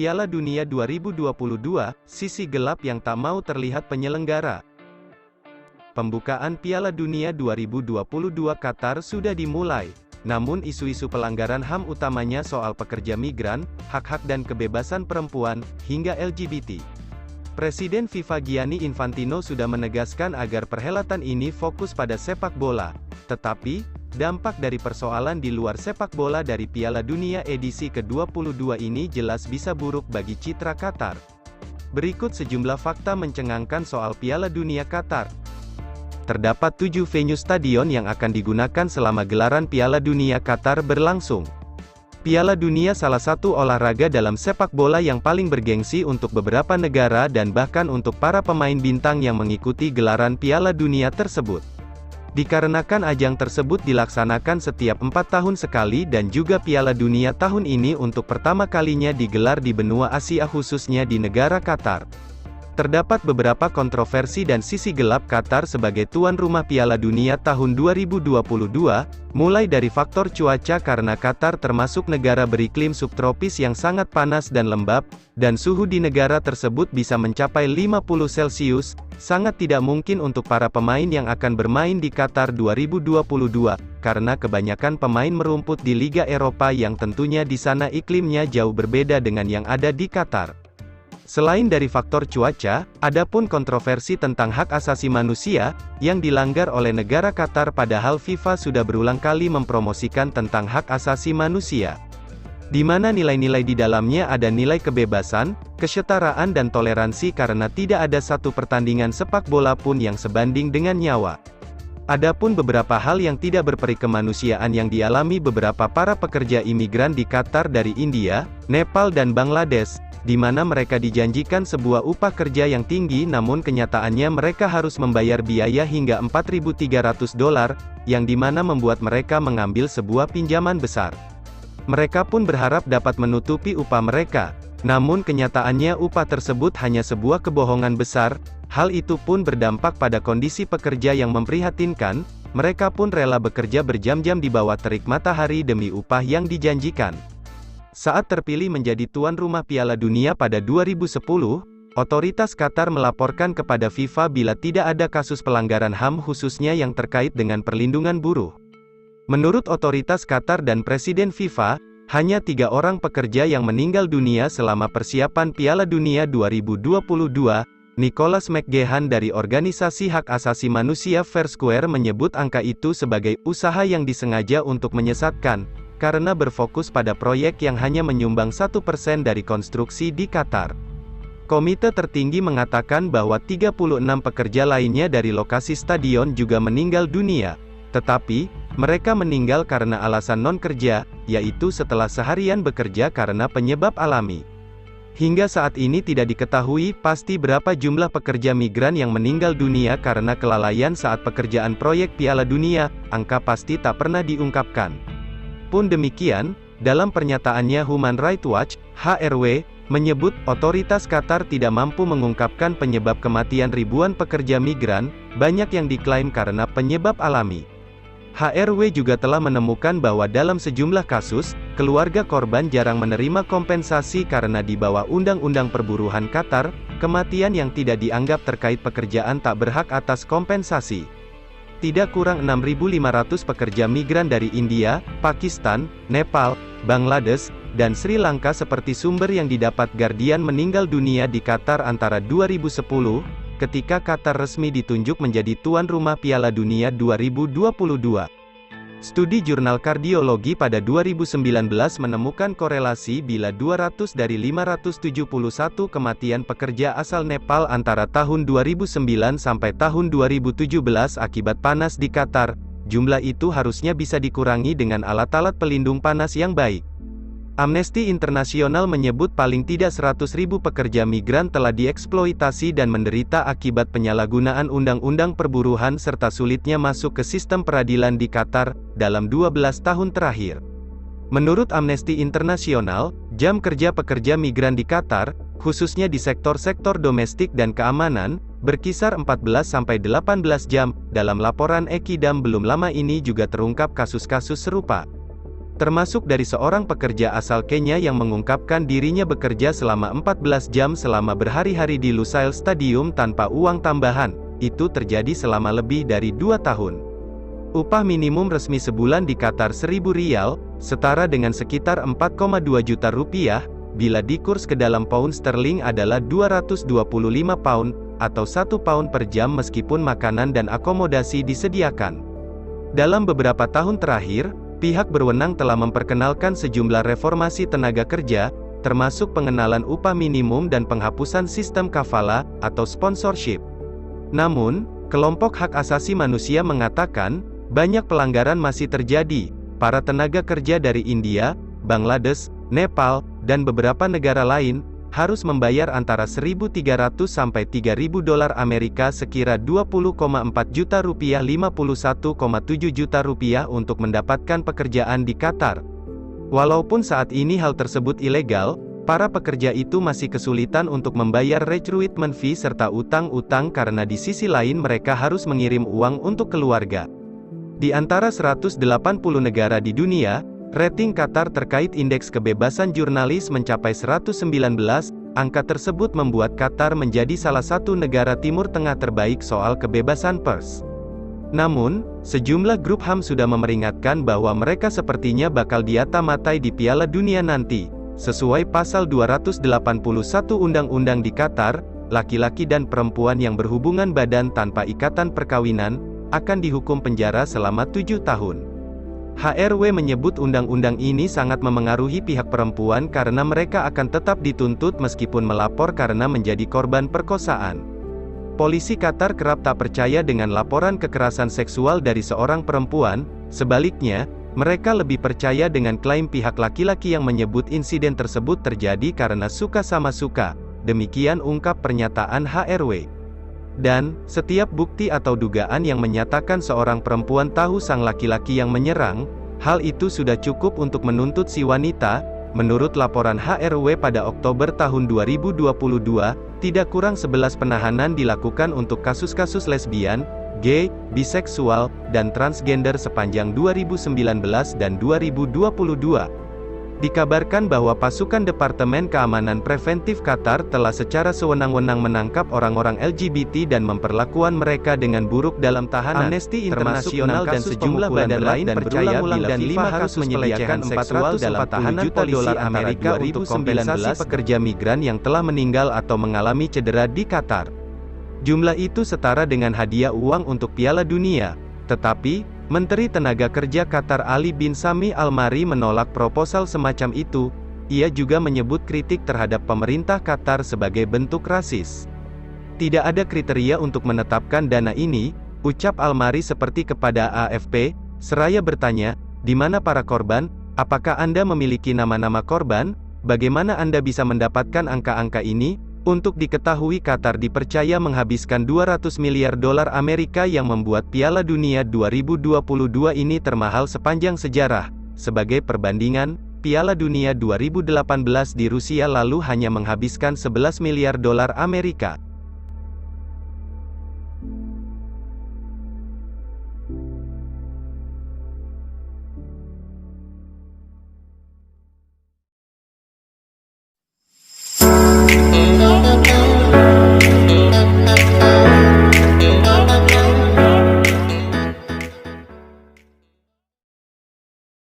Piala Dunia 2022, sisi gelap yang tak mau terlihat penyelenggara. Pembukaan Piala Dunia 2022 Qatar sudah dimulai. Namun isu-isu pelanggaran HAM utamanya soal pekerja migran, hak-hak dan kebebasan perempuan, hingga LGBT. Presiden FIFA Gianni Infantino sudah menegaskan agar perhelatan ini fokus pada sepak bola. Tetapi, dampak dari persoalan di luar sepak bola dari Piala Dunia edisi ke-22 ini jelas bisa buruk bagi citra Qatar. Berikut sejumlah fakta mencengangkan soal Piala Dunia Qatar. Terdapat 7 venue stadion yang akan digunakan selama gelaran Piala Dunia Qatar berlangsung. Piala Dunia salah satu olahraga dalam sepak bola yang paling bergengsi untuk beberapa negara dan bahkan untuk para pemain bintang yang mengikuti gelaran Piala Dunia tersebut. Dikarenakan ajang tersebut dilaksanakan setiap 4 tahun sekali dan juga Piala Dunia tahun ini untuk pertama kalinya digelar di benua Asia khususnya di negara Qatar. Terdapat beberapa kontroversi dan sisi gelap Qatar sebagai tuan rumah Piala Dunia tahun 2022, mulai dari faktor cuaca karena Qatar termasuk negara beriklim subtropis yang sangat panas dan lembab, dan suhu di negara tersebut bisa mencapai 50 Celcius, sangat tidak mungkin untuk para pemain yang akan bermain di Qatar 2022, karena kebanyakan pemain merumput di Liga Eropa yang tentunya di sana iklimnya jauh berbeda dengan yang ada di Qatar. Selain dari faktor cuaca, adapun kontroversi tentang hak asasi manusia, yang dilanggar oleh negara Qatar padahal FIFA sudah berulang kali mempromosikan tentang hak asasi manusia. Di mana nilai-nilai di dalamnya ada nilai kebebasan, kesetaraan dan toleransi karena tidak ada satu pertandingan sepak bola pun yang sebanding dengan nyawa. Adapun beberapa hal yang tidak berperi kemanusiaan yang dialami beberapa para pekerja imigran di Qatar dari India, Nepal dan Bangladesh, di mana mereka dijanjikan sebuah upah kerja yang tinggi namun kenyataannya mereka harus membayar biaya hingga $4.300, yang dimana membuat mereka mengambil sebuah pinjaman besar. Mereka pun berharap dapat menutupi upah mereka, namun kenyataannya upah tersebut hanya sebuah kebohongan besar. Hal itu pun berdampak pada kondisi pekerja yang memprihatinkan, mereka pun rela bekerja berjam-jam di bawah terik matahari demi upah yang dijanjikan. Saat terpilih menjadi tuan rumah Piala Dunia pada 2010, otoritas Qatar melaporkan kepada FIFA bila tidak ada kasus pelanggaran HAM khususnya yang terkait dengan perlindungan buruh. Menurut otoritas Qatar dan Presiden FIFA, hanya 3 orang pekerja yang meninggal dunia selama persiapan Piala Dunia 2022, Nicholas McGehan dari organisasi hak asasi manusia Fair Square menyebut angka itu sebagai usaha yang disengaja untuk menyesatkan, karena berfokus pada proyek yang hanya menyumbang 1% dari konstruksi di Qatar. Komite tertinggi mengatakan bahwa 36 pekerja lainnya dari lokasi stadion juga meninggal dunia. Tetapi, mereka meninggal karena alasan non-kerja, yaitu setelah seharian bekerja karena penyebab alami. Hingga saat ini tidak diketahui pasti berapa jumlah pekerja migran yang meninggal dunia karena kelalaian saat pekerjaan proyek Piala Dunia, angka pasti tak pernah diungkapkan. Pun demikian, dalam pernyataannya Human Rights Watch, HRW, menyebut otoritas Qatar tidak mampu mengungkapkan penyebab kematian ribuan pekerja migran, banyak yang diklaim karena penyebab alami. HRW juga telah menemukan bahwa dalam sejumlah kasus, keluarga korban jarang menerima kompensasi karena di bawah Undang-Undang Perburuhan Qatar, kematian yang tidak dianggap terkait pekerjaan tak berhak atas kompensasi. Tidak kurang 6.500 pekerja migran dari India, Pakistan, Nepal, Bangladesh, dan Sri Lanka seperti sumber yang didapat Guardian meninggal dunia di Qatar antara 2010, ketika Qatar resmi ditunjuk menjadi tuan rumah Piala Dunia 2022. Studi jurnal kardiologi pada 2019 menemukan korelasi bila 200 dari 571 kematian pekerja asal Nepal antara tahun 2009 sampai tahun 2017 akibat panas di Qatar, jumlah itu harusnya bisa dikurangi dengan alat-alat pelindung panas yang baik. Amnesty International menyebut paling tidak 100.000 pekerja migran telah dieksploitasi dan menderita akibat penyalahgunaan undang-undang perburuhan serta sulitnya masuk ke sistem peradilan di Qatar, dalam 12 tahun terakhir. Menurut Amnesty International, jam kerja pekerja migran di Qatar, khususnya di sektor-sektor domestik dan keamanan, berkisar 14-18 jam. Dalam laporan Equidam belum lama ini juga terungkap kasus-kasus serupa. termasuk dari seorang pekerja asal Kenya yang mengungkapkan dirinya bekerja selama 14 jam selama berhari-hari di Lusail Stadium tanpa uang tambahan. Itu terjadi selama lebih dari 2 tahun. Upah minimum resmi sebulan di Qatar 1.000 rial, setara dengan sekitar 4,2 juta rupiah, bila dikurs ke dalam pound sterling adalah 225 pound, atau 1 pound per jam meskipun makanan dan akomodasi disediakan. Dalam beberapa tahun terakhir, pihak berwenang telah memperkenalkan sejumlah reformasi tenaga kerja, termasuk pengenalan upah minimum dan penghapusan sistem kafala, atau sponsorship. Namun, kelompok hak asasi manusia mengatakan, banyak pelanggaran masih terjadi. Para tenaga kerja dari India, Bangladesh, Nepal, dan beberapa negara lain, harus membayar antara 1.300 sampai 3.000 dolar Amerika sekira 20,4 juta rupiah 51,7 juta rupiah untuk mendapatkan pekerjaan di Qatar. Walaupun saat ini hal tersebut ilegal, para pekerja itu masih kesulitan untuk membayar recruitment fee serta utang-utang karena di sisi lain mereka harus mengirim uang untuk keluarga. Di antara 180 negara di dunia, rating Qatar terkait indeks kebebasan jurnalis mencapai 119, angka tersebut membuat Qatar menjadi salah satu negara Timur Tengah terbaik soal kebebasan pers. Namun, sejumlah grup HAM sudah memperingatkan bahwa mereka sepertinya bakal diata-matai di Piala Dunia nanti. Sesuai pasal 281 Undang-Undang di Qatar, laki-laki dan perempuan yang berhubungan badan tanpa ikatan perkawinan, akan dihukum penjara selama 7 tahun. HRW menyebut undang-undang ini sangat memengaruhi pihak perempuan karena mereka akan tetap dituntut meskipun melapor karena menjadi korban perkosaan. Polisi Qatar kerap tak percaya dengan laporan kekerasan seksual dari seorang perempuan, sebaliknya, mereka lebih percaya dengan klaim pihak laki-laki yang menyebut insiden tersebut terjadi karena suka sama suka, demikian ungkap pernyataan HRW. Dan, setiap bukti atau dugaan yang menyatakan seorang perempuan tahu sang laki-laki yang menyerang, hal itu sudah cukup untuk menuntut si wanita. Menurut laporan HRW pada Oktober tahun 2022, tidak kurang 11 penahanan dilakukan untuk kasus-kasus lesbian, gay, biseksual, dan transgender sepanjang 2019 dan 2022. Dikabarkan bahwa pasukan Departemen Keamanan Preventif Qatar telah secara sewenang-wenang menangkap orang-orang LGBT dan memperlakukan mereka dengan buruk dalam tahanan. Amnesty International dan sejumlah badan lain percaya bila FIFA harus menyediakan 440 juta dolar Amerika untuk kompensasi pekerja migran yang telah meninggal atau mengalami cedera di Qatar. Jumlah itu setara dengan hadiah uang untuk Piala Dunia. Tetapi, Menteri Tenaga Kerja Qatar Ali bin Sami Al-Mari menolak proposal semacam itu. Ia juga menyebut kritik terhadap pemerintah Qatar sebagai bentuk rasis. Tidak ada kriteria untuk menetapkan dana ini, ucap Al-Mari seperti kepada AFP, seraya bertanya, di mana para korban? Apakah Anda memiliki nama-nama korban? Bagaimana Anda bisa mendapatkan angka-angka ini? Untuk diketahui Qatar dipercaya menghabiskan 200 miliar dolar Amerika yang membuat Piala Dunia 2022 ini termahal sepanjang sejarah. Sebagai perbandingan, Piala Dunia 2018 di Rusia lalu hanya menghabiskan 11 miliar dolar Amerika.